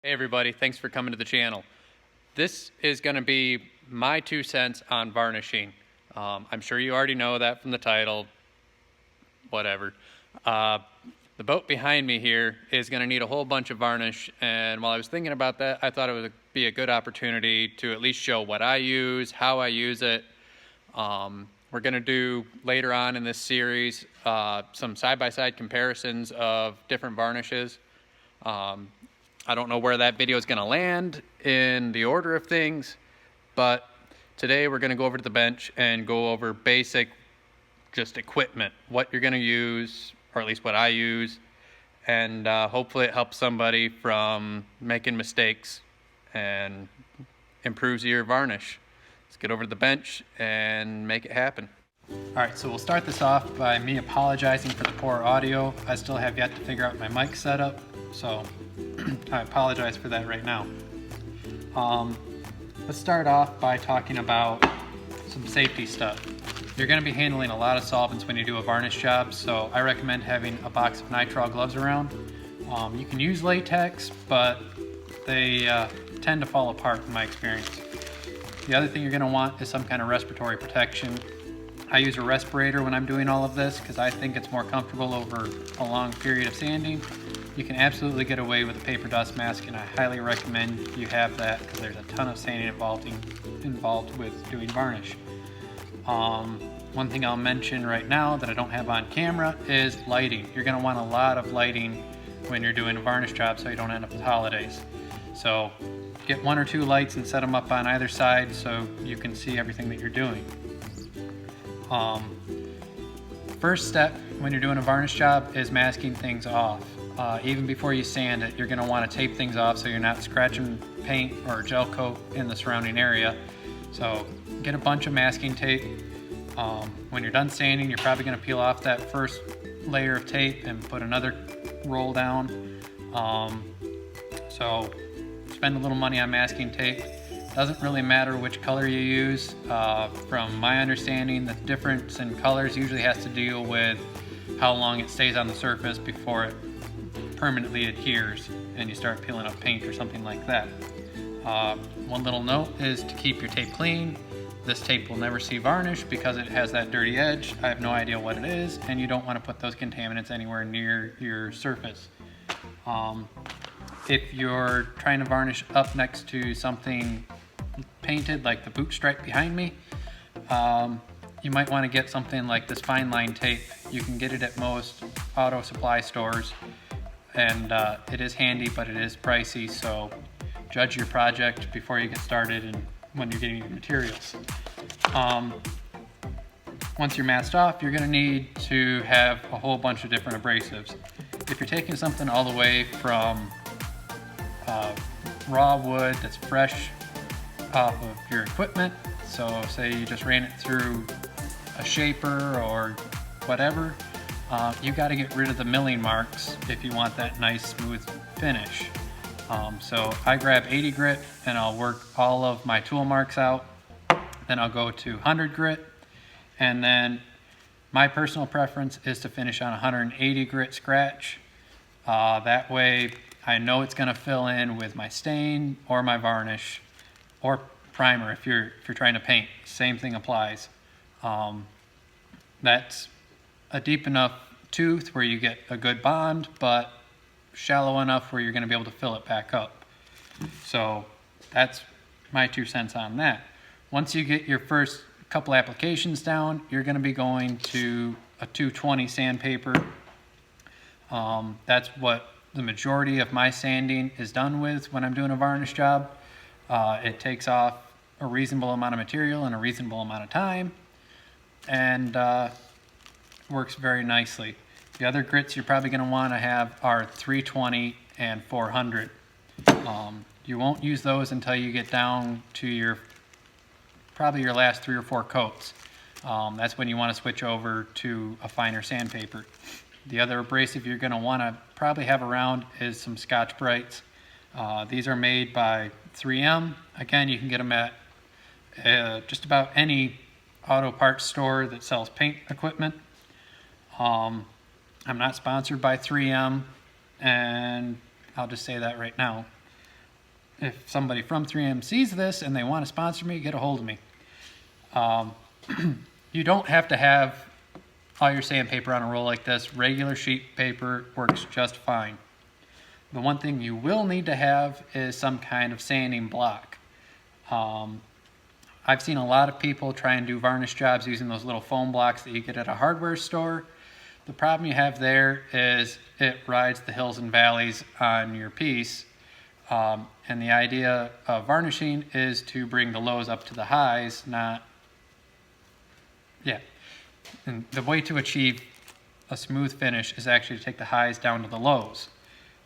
Hey everybody, thanks for coming to the channel. This is going to be my 2 cents on varnishing. I'm sure you already know that from the title, whatever. The boat behind me here is going to need a whole bunch of varnish, and while I was thinking about that, I thought it would be a good opportunity to at least show what I use, how I use it. We're going to do later on in this series some side-by-side comparisons of different varnishes. I don't know where that video is going to land in the order of things, but today we're going to go over to the bench and go over basic just equipment, what you're going to use, or at least what I use, and hopefully it helps somebody from making mistakes and improves your varnish. Let's get over to the bench and make it happen. Alright, so we'll start this off by me apologizing for the poor audio. I still have yet to figure out my mic setup, so I apologize for that right now. Let's start off by talking about some safety stuff. You're going to be handling a lot of solvents when you do a varnish job, so I recommend having a box of nitrile gloves around. You can use latex, but they tend to fall apart in my experience. The other thing you're going to want is some kind of respiratory protection. I use a respirator when I'm doing all of this because I think it's more comfortable over a long period of sanding. You can absolutely get away with a paper dust mask, and I highly recommend you have that because there's a ton of sanding involved with doing varnish. One thing I'll mention right now that I don't have on camera is lighting. You're going to want a lot of lighting when you're doing a varnish job so you don't end up with holidays. So get 1 or 2 lights and set them up on either side so you can see everything that you're doing. First step when you're doing a varnish job is masking things off. Even before you sand it, you're going to want to tape things off so you're not scratching paint or gel coat in the surrounding area. So get a bunch of masking tape. When you're done sanding, you're probably going to peel off that first layer of tape and put another roll down. So spend a little money on masking tape. Doesn't really matter which color you use. From my understanding, the difference in colors usually has to deal with how long it stays on the surface before it permanently adheres and you start peeling up paint or something like that. One little note is to keep your tape clean. This tape will never see varnish because it has that dirty edge. I have no idea what it is, and you don't want to put those contaminants anywhere near your surface. If you're trying to varnish up next to something painted like the boot stripe behind me, you might want to get something like this fine line tape. You can get it at most auto supply stores, and it is handy, but it is pricey, so judge your project before you get started and when you're getting your materials. Once you're masked off, you're going to need to have a whole bunch of different abrasives. If you're taking something all the way from raw wood that's fresh off of your equipment, so say you just ran it through a shaper or whatever, you got to get rid of the milling marks if you want that nice smooth finish. So I grab 80 grit and I'll work all of my tool marks out. Then I'll go to 100 grit, and then my personal preference is to finish on 180 grit scratch. That way I know it's going to fill in with my stain or my varnish or primer if you're trying to paint. Same thing applies. That's a deep enough tooth where you get a good bond, but shallow enough where you're going to be able to fill it back up. So that's my 2 cents on that. Once you get your first couple applications down, you're going to be going to a 220 sandpaper. That's what the majority of my sanding is done with when I'm doing a varnish job. It takes off a reasonable amount of material in a reasonable amount of time, and works very nicely. The other grits you're probably going to want to have are 320 and 400. You won't use those until you get down to probably your last 3 or 4 coats. That's when you want to switch over to a finer sandpaper. The other abrasive you're going to want to probably have around is some Scotch-Brites. These are made by 3M. Again, you can get them at just about any auto parts store that sells paint equipment. I'm not sponsored by 3M, and I'll just say that right now. if somebody from 3M sees this and they want to sponsor me, get a hold of me. You don't have to have all your sandpaper on a roll like this. Regular sheet paper works just fine. The one thing you will need to have is some kind of sanding block. I've seen a lot of people try and do varnish jobs using those little foam blocks that you get at a hardware store. The problem you have there is it rides the hills and valleys on your piece. And the idea of varnishing is to bring the lows up to the highs, And the way to achieve a smooth finish is actually to take the highs down to the lows.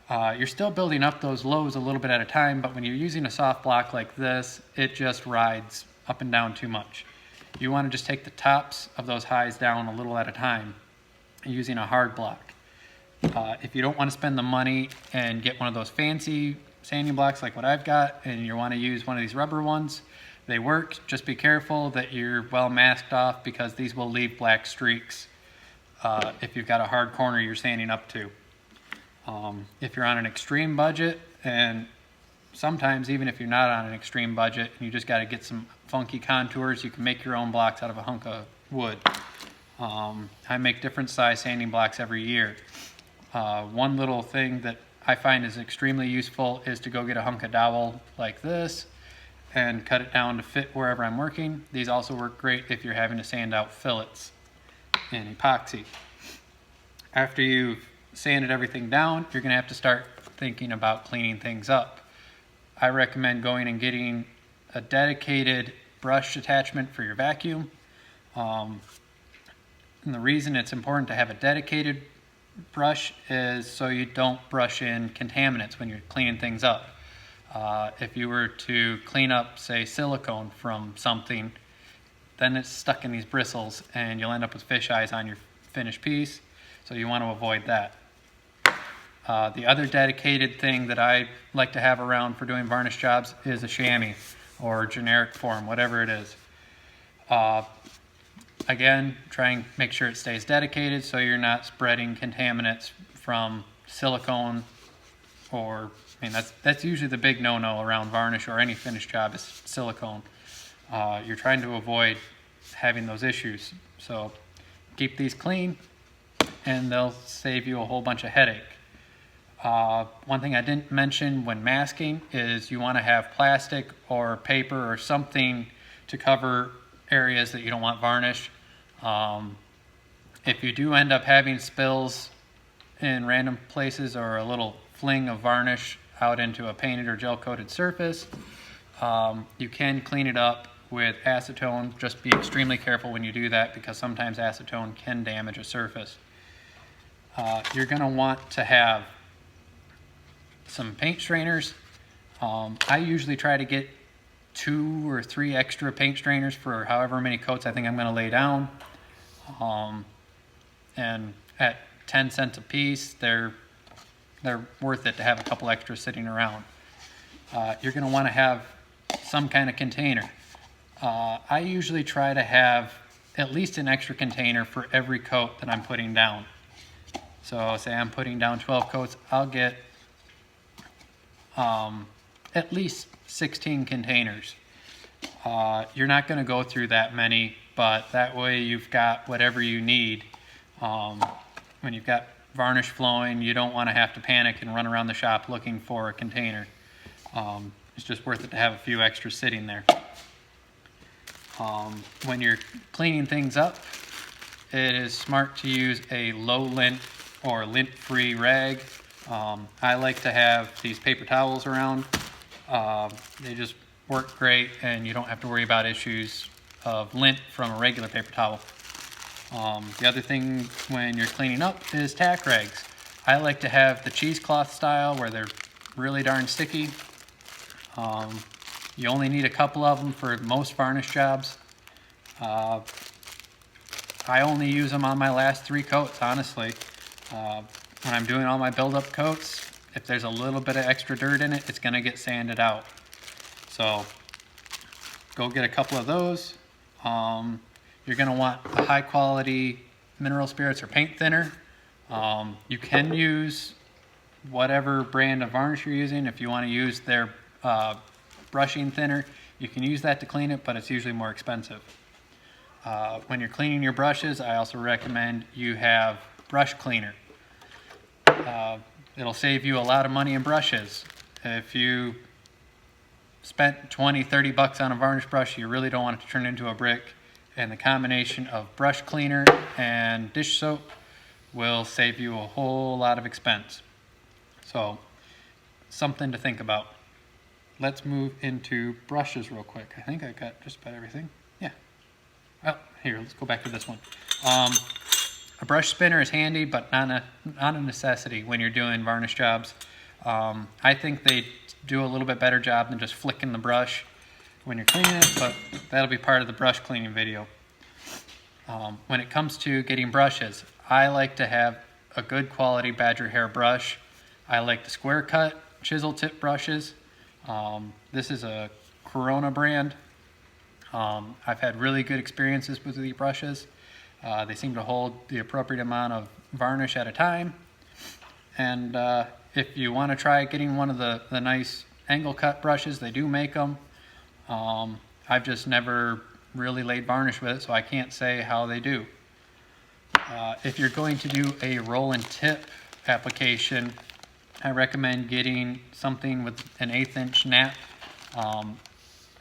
You're still building up those lows a little bit at a time, but when you're using a soft block like this, it just rides up and down too much. You want to just take the tops of those highs down a little at a time using a hard block. If you don't want to spend the money and get one of those fancy sanding blocks like what I've got, and you want to use one of these rubber ones, they work. Just be careful that you're well masked off, because these will leave black streaks if you've got a hard corner you're sanding up to. If you're on an extreme budget, and sometimes even if you're not on an extreme budget and you just got to get some funky contours, you can make your own blocks out of a hunk of wood. I make different size sanding blocks every year. One little thing that I find is extremely useful is to go get a hunk of dowel like this and cut it down to fit wherever I'm working. These also work great if you're having to sand out fillets in epoxy. After you've sanded everything down, you're going to have to start thinking about cleaning things up. I recommend going and getting a dedicated brush attachment for your vacuum. And the reason it's important to have a dedicated brush is so you don't brush in contaminants when you're cleaning things up. If you were to clean up, say, silicone from something, then it's stuck in these bristles and you'll end up with fish eyes on your finished piece, so you want to avoid that. The other dedicated thing that I like to have around for doing varnish jobs is a shammy or generic form, whatever it is. Again, try and make sure it stays dedicated so you're not spreading contaminants from silicone, or, that's usually the big no-no around varnish or any finish job is silicone. You're trying to avoid having those issues. So keep these clean and they'll save you a whole bunch of headache. One thing I didn't mention when masking is you want to have plastic or paper or something to cover areas that you don't want varnish. If you do end up having spills in random places or a little fling of varnish out into a painted or gel coated surface, you can clean it up with acetone. Just be extremely careful when you do that, because sometimes acetone can damage a surface. You're going to want to have some paint strainers. I usually try to get 2 or 3 extra paint strainers for however many coats I think I'm going to lay down. And at 10 cents a piece, they're worth it to have a couple extra sitting around. You're going to want to have some kind of container. I usually try to have at least an extra container for every coat that I'm putting down. So say I'm putting down 12 coats, I'll get at least 16 containers. You're not going to go through that many, but that way you've got whatever you need. When you've got varnish flowing, you don't want to have to panic and run around the shop looking for a container. It's just worth it to have a few extras sitting there. When you're cleaning things up, it is smart to use a low lint or lint-free rag. I like to have these paper towels around. They just work great and you don't have to worry about issues of lint from a regular paper towel. The other thing when you're cleaning up is tack rags. I like to have the cheesecloth style where they're really darn sticky. You only need a couple of them for most varnish jobs. I only use them on my last 3 coats, honestly. When I'm doing all my build-up coats, if there's a little bit of extra dirt in it, it's going to get sanded out. So go get a couple of those. You're going to want a high-quality mineral spirits or paint thinner. You can use whatever brand of varnish you're using. If you want to use their brushing thinner. You can use that to clean it, but it's usually more expensive. When you're cleaning your brushes, I also recommend you have brush cleaner. It'll save you a lot of money in brushes. If you spent 20, 30 bucks on a varnish brush, you really don't want it to turn into a brick. And the combination of brush cleaner and dish soap will save you a whole lot of expense. So, something to think about. Let's move into brushes real quick. I think I got just about everything. Yeah. Oh, here, let's go back to this one. A brush spinner is handy, but not a necessity when you're doing varnish jobs. I think they do a little bit better job than just flicking the brush when you're cleaning it, but that'll be part of the brush cleaning video. When it comes to getting brushes, I like to have a good quality badger hair brush. I like the square cut chisel tip brushes. This is a Corona brand. I've had really good experiences with these brushes. They seem to hold the appropriate amount of varnish at a time. And if you want to try getting one of the nice angle cut brushes, they do make them. I've just never really laid varnish with it, so I can't say how they do. If you're going to do a roll and tip application, I recommend getting something with an 1/8 inch nap.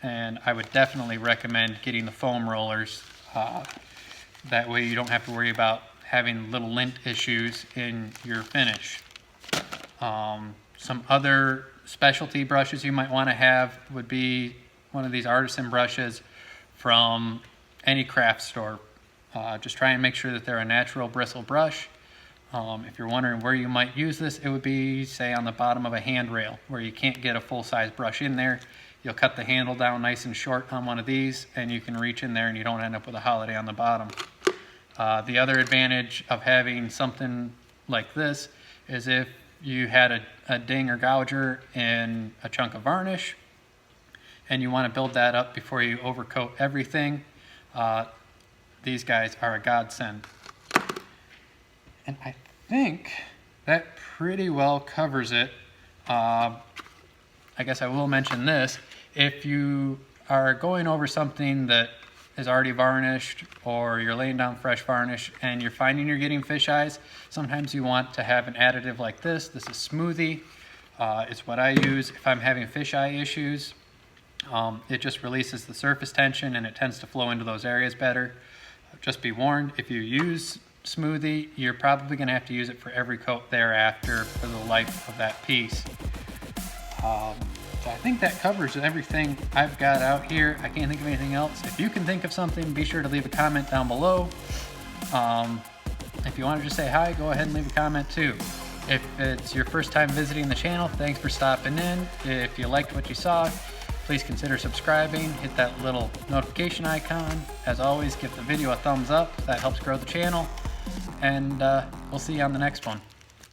And I would definitely recommend getting the foam rollers. That way you don't have to worry about having little lint issues in your finish. Some other specialty brushes you might want to have would be one of these artisan brushes from any craft store. Just try and make sure that they're a natural bristle brush. If you're wondering where you might use this, it would be, say, on the bottom of a handrail where you can't get a full-size brush in there. You'll cut the handle down nice and short on one of these, and you can reach in there and you don't end up with a holiday on the bottom. The other advantage of having something like this is if you had a ding or gouger in a chunk of varnish and you want to build that up before you overcoat everything, these guys are a godsend. And I think that pretty well covers it. I guess I will mention this. If you are going over something that is already varnished or you're laying down fresh varnish and you're finding you're getting fish eyes, sometimes you want to have an additive like this. This is Smoothie. It's what I use if I'm having fish eye issues. It just releases the surface tension and it tends to flow into those areas better. Just be warned, if you use Smoothie, you're probably going to have to use it for every coat thereafter for the life of that piece. So I think that covers everything I've got out here. I can't think of anything else. If you can think of something, be sure to leave a comment down below. If you want to just say hi, go ahead and leave a comment too. If it's your first time visiting the channel, thanks for stopping in. If you liked what you saw, please consider subscribing. Hit that little notification icon. As always, give the video a thumbs up. That helps grow the channel. And we'll see you on the next one.